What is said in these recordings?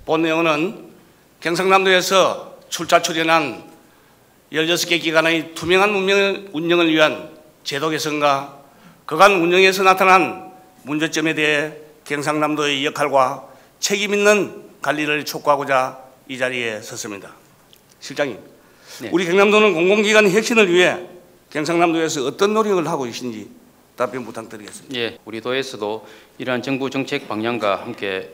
본 내용은 경상남도에서 출자 출연한 16개 기관의 투명한 운영을 위한 제도 개선과 그간 운영에서 나타난 문제점에 대해 경상남도의 역할과 책임 있는 관리를 촉구하고자 이 자리에 섰습니다. 실장님, 네. 우리 경남도는 공공기관 혁신을 위해 경상남도에서 어떤 노력을 하고 계신지 답변 부탁드리겠습니다. 예, 우리 도에서도 이러한 정부 정책 방향과 함께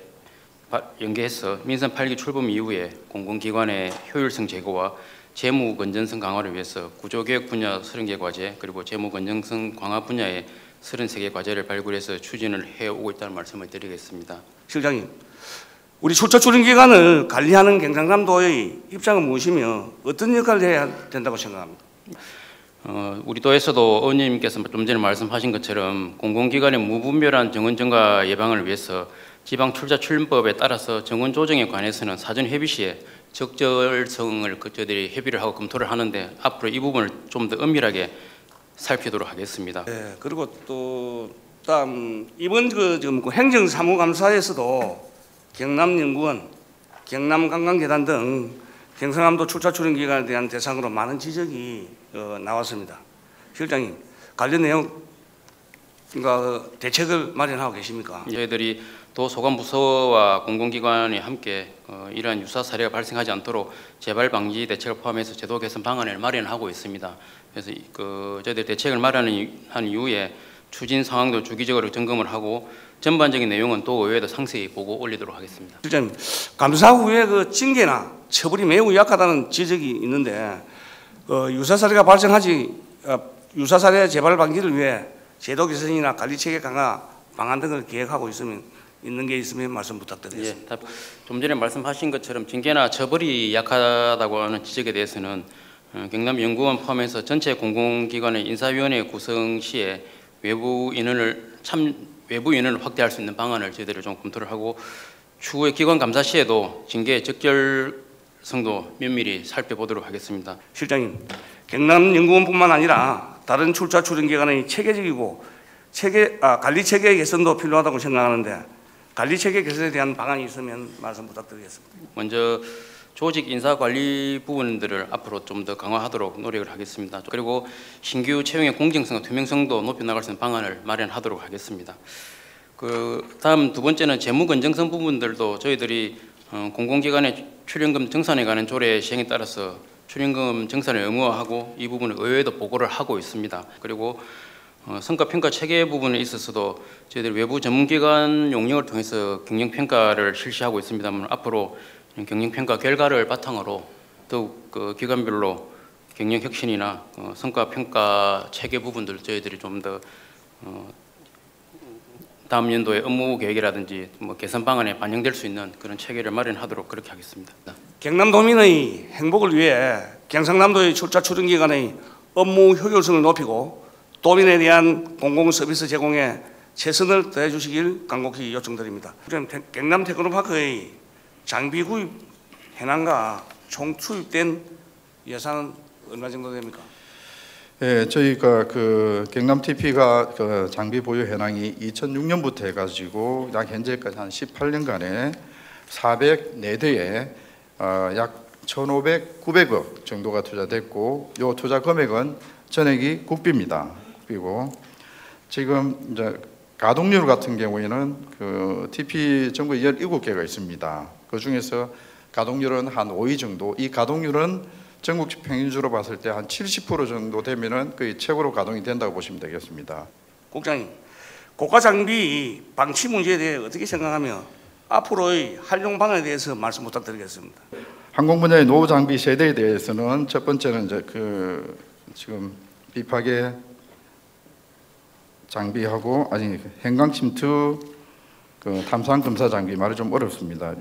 연계해서 민선 8기 출범 이후에 공공기관의 효율성 제고와 재무 건전성 강화를 위해서 구조개혁 분야 30개 과제 그리고 재무 건전성 강화 분야의 33개 과제를 발굴해서 추진을 해오고 있다는 말씀을 드리겠습니다. 실장님, 우리 출자 출연 기관을 관리하는 경상남도의 입장은 무엇이며 어떤 역할을 해야 된다고 생각합니까? 우리 도에서도 의원님께서 좀 전에 말씀하신 것처럼 공공기관의 무분별한 정원 증가 예방을 위해서 지방 출자 출연법에 따라서 정원 조정에 관해서는 사전 협의 시에 적절성을 저희들이 협의를 하고 검토를 하는데 앞으로 이 부분을 좀 더 엄밀하게 살피도록 하겠습니다. 네, 그리고 또 다음 이번 지금 행정사무감사에서도 경남연구원, 경남관광재단 등 경상남도 출자 출연 기관에 대한 대상으로 많은 지적이 나왔습니다. 실장님, 관련 내용 대책을 마련하고 계십니까? 저희들이 도 소관부서와 공공기관이 함께 이러한 유사 사례가 발생하지 않도록 재발 방지 대책을 포함해서 제도 개선 방안을 마련하고 있습니다. 그래서 저희들 대책을 마련한 이후에 추진 상황도 주기적으로 점검을 하고 전반적인 내용은 또 의회에도 상세히 보고 올리도록 하겠습니다. 실장님, 감사 후에 징계나 처벌이 매우 약하다는 지적이 있는데 유사 사례 재발 방지를 위해 제도 개선이나 관리 체계 강화 방안 등을 계획하고 있는 게 있으면 말씀 부탁드리겠습니다. 예, 좀 전에 말씀하신 것처럼 징계나 처벌이 약하다고 하는 지적에 대해서는 경남연구원 포함해서 전체 공공기관의 인사위원회 구성 시에 외부 인원을 확대할 수 있는 방안을 저희들이 좀 검토를 하고 추후에 기관 감사 시에도 징계의 적절성도 면밀히 살펴보도록 하겠습니다. 실장님, 경남연구원뿐만 아니라 다른 출자 출연 기관의 체계적이고 관리 체계 개선도 필요하다고 생각하는데 관리 체계 개선에 대한 방안이 있으면 말씀 부탁드리겠습니다. 먼저 조직 인사 관리 부분들을 앞으로 좀 더 강화하도록 노력을 하겠습니다. 그리고 신규 채용의 공정성과 투명성도 높여나갈 수 있는 방안을 마련하도록 하겠습니다. 다음 두 번째는 재무 건전성 부분들도 저희들이 공공기관의 출연금 정산에 관한 조례 시행에 따라서 출연금 정산을 의무화하고 이 부분을 의회에도 보고를 하고 있습니다. 그리고 성과평가 체계 부분에 있어서도 저희들 외부 전문기관 용역을 통해서 경영평가를 실시하고 있습니다만 앞으로 경영평가 결과를 바탕으로 더욱 기관별로 경영혁신이나 성과평가 체계 부분들 저희들이 좀 더 다음 연도의 업무 계획이라든지 개선 방안에 반영될 수 있는 그런 체계를 마련하도록 그렇게 하겠습니다. 경남도민의 행복을 위해 경상남도의 출자 출연 기관의 업무 효율성을 높이고 도민에 대한 공공 서비스 제공에 최선을 다해 주시길 간곡히 요청드립니다. 경남 테크노파크의 장비 구입 현황과 총 투입된 예산은 얼마 정도 됩니까? 예, 저희가 경남 TP가 장비 보유 현황이 2006년부터 해가지고 약 현재까지 한 18년간에 404대에 약 1,500, 900억 정도가 투자됐고, 요 투자 금액은 전액이 국비입니다. 국비고 지금 이제 가동률 같은 경우에는 TP 전국에 17개가 있습니다. 그 중에서 가동률은 한 5위 정도. 이 가동률은 전국 평균주로 봤을 때 한 70% 정도 되면은 거의 최고로 가동이 된다고 보시면 되겠습니다. 국장님, 고가 장비 방치 문제에 대해 어떻게 생각하며 앞으로의 활용 방안에 대해서 말씀 부탁드리겠습니다. 항공 분야의 노후 장비 세대에 대해서는 첫 번째는 이제 지금 비파괴 장비하고 행강 침투 탐상 검사 장비 말이 좀 어렵습니다.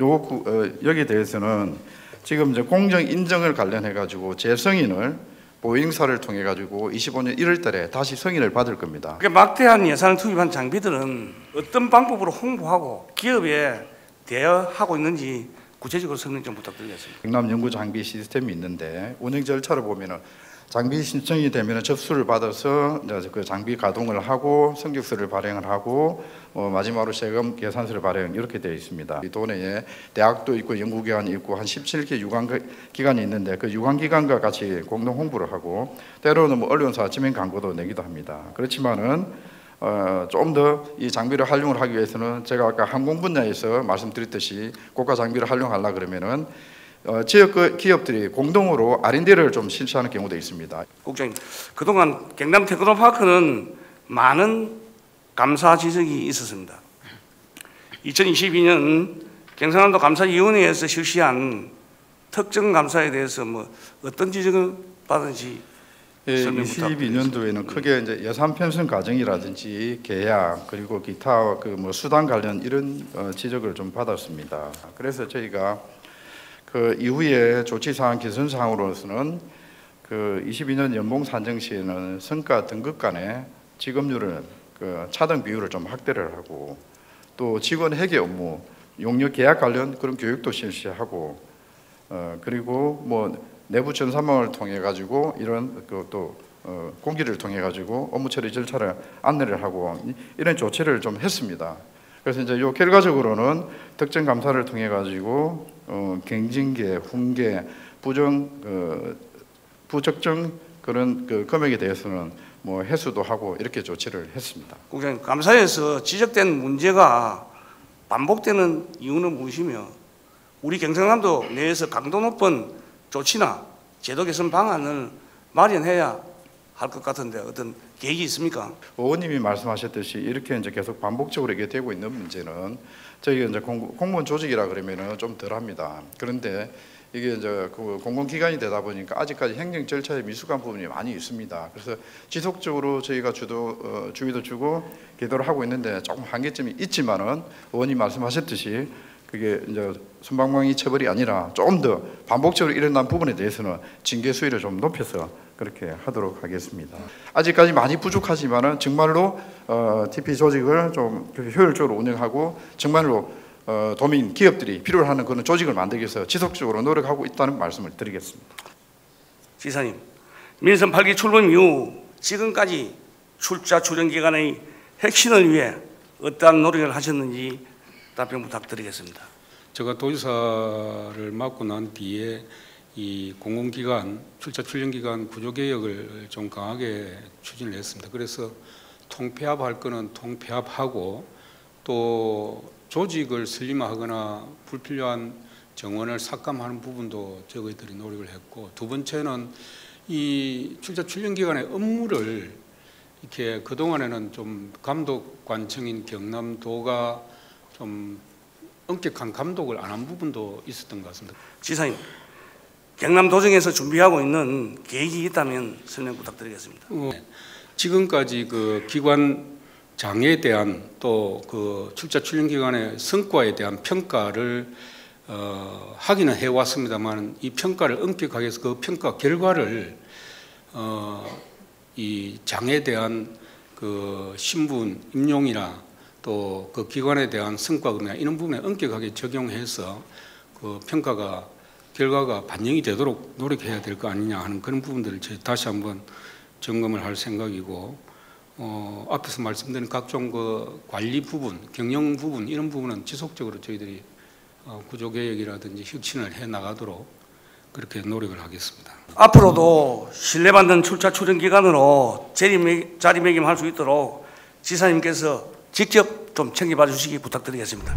여기에 대해서는 지금 이제 공정 인정을 관련해 가지고 재승인을 보행사를 통해 가지고 25년 1월달에 다시 승인을 받을 겁니다. 막대한 예산을 투입한 장비들은 어떤 방법으로 홍보하고 기업에 대여하고 있는지 구체적으로 설명 좀 부탁드리겠습니다. 경남 연구 장비 시스템이 있는데 운영 절차를 보면은 장비 신청이 되면 접수를 받아서 이제 그 장비 가동을 하고 성적서를 발행을 하고 마지막으로 세금 계산서를 발행 이렇게 되어 있습니다. 이 도내에 대학도 있고 연구기관이 있고 한 17개 유관기관이 있는데 그 유관기관과 같이 공동 홍보를 하고 때로는 뭐 언론사 지명 광고도 내기도 합니다. 그렇지만은 좀 더 이 장비를 활용을 하기 위해서는 제가 아까 항공 분야에서 말씀드렸듯이 고가 장비를 활용하려 그러면은 지역 기업들이 공동으로 R&D를 좀 실시하는 경우도 있습니다. 국장님, 그동안 경남 테크노파크는 많은 감사 지적이 있었습니다. 2022년 경상남도 감사위원회에서 실시한 특정 감사에 대해서 뭐 어떤 지적을 받은지 설명 부탁드리겠습니다. 22년도에는 크게 이제 예산 편성 과정이라든지 계약 그리고 기타 그 뭐 수당 관련 이런 지적을 좀 받았습니다. 그래서 저희가 그 이후에 조치사항 개선사항으로서는 그 22년 연봉 산정 시에는 성과 등급 간의 지급률을 그 차등 비율을 좀 확대를 하고 또 직원 회계 업무, 용역 계약 관련 그런 교육도 실시하고 그리고 뭐 내부 전산망을 통해 가지고 이런 그또 공지를 통해 가지고 업무 처리 절차를 안내를 하고 이런 조치를 좀 했습니다. 그래서 이제 요 결과적으로는 특정 감사를 통해 가지고 경징계, 훈계, 부적정 그런 그 금액에 대해서는 뭐 해소도 하고 이렇게 조치를 했습니다. 국장님, 감사에서 지적된 문제가 반복되는 이유는 무엇이며 우리 경상남도 내에서 강도 높은 조치나 제도 개선 방안을 마련해야 할 것 같은데 어떤 계획이 있습니까? 의원님이 말씀하셨듯이 이렇게 이제 계속 반복적으로 이게 되고 있는 문제는 저희가 이제 공무원 조직이라 그러면은 좀 덜합니다. 그런데 이게 이제 그 공공기관이 되다 보니까 아직까지 행정 절차에 미숙한 부분이 많이 있습니다. 그래서 지속적으로 저희가 주의도 주고 기도를 하고 있는데 조금 한계점이 있지만은 의원님 말씀하셨듯이 그게 이제 순방망이 처벌이 아니라 좀 더 반복적으로 일어난 부분에 대해서는 징계 수위를 좀 높여서 그렇게 하도록 하겠습니다. 아직까지 많이 부족하지만은 정말로 TP 조직을 좀 효율적으로 운영하고 정말로 도민 기업들이 필요로 하는 그런 조직을 만들기 위해서 지속적으로 노력하고 있다는 말씀을 드리겠습니다. 지사님, 민선 8기 출범 이후 지금까지 출자 출연 기간의 혁신을 위해 어떠한 노력을 하셨는지 답변 부탁드리겠습니다. 제가 도지사를 맡고 난 뒤에 이 공공기관 출자 출연기관 구조개혁을 좀 강하게 추진을 했습니다. 그래서 통폐합할 거는 통폐합하고 또 조직을 슬림화하거나 불필요한 정원을 삭감하는 부분도 저희들이 노력을 했고, 두 번째는 이 출자 출연기관의 업무를 이렇게 그동안에는 좀 감독관청인 경남도가 좀 엄격한 감독을 안 한 부분도 있었던 것 같습니다. 지사님, 경남도정에서 준비하고 있는 계획이 있다면 설명 부탁드리겠습니다. 지금까지 그 기관장에 대한 또 그 출자 출연 기관의 성과에 대한 평가를 하기는 해왔습니다만 이 평가를 엄격하게 해서 그 평가 결과를 이 장에 대한 그 신분 임용이나 또 그 기관에 대한 성과나 이런 부분에 엄격하게 적용해서 그 평가가 결과가 반영이 되도록 노력해야 될 거 아니냐 하는 그런 부분들을 다시 한번 점검을 할 생각이고, 앞에서 말씀드린 각종 그 관리 부분, 경영 부분 이런 부분은 지속적으로 저희들이 구조개혁이라든지 혁신을 해 나가도록 그렇게 노력을 하겠습니다. 앞으로도 신뢰받는 출자 출연 기관으로 자리매김할 수 있도록 지사님께서 직접 좀 챙겨봐 주시기 부탁드리겠습니다.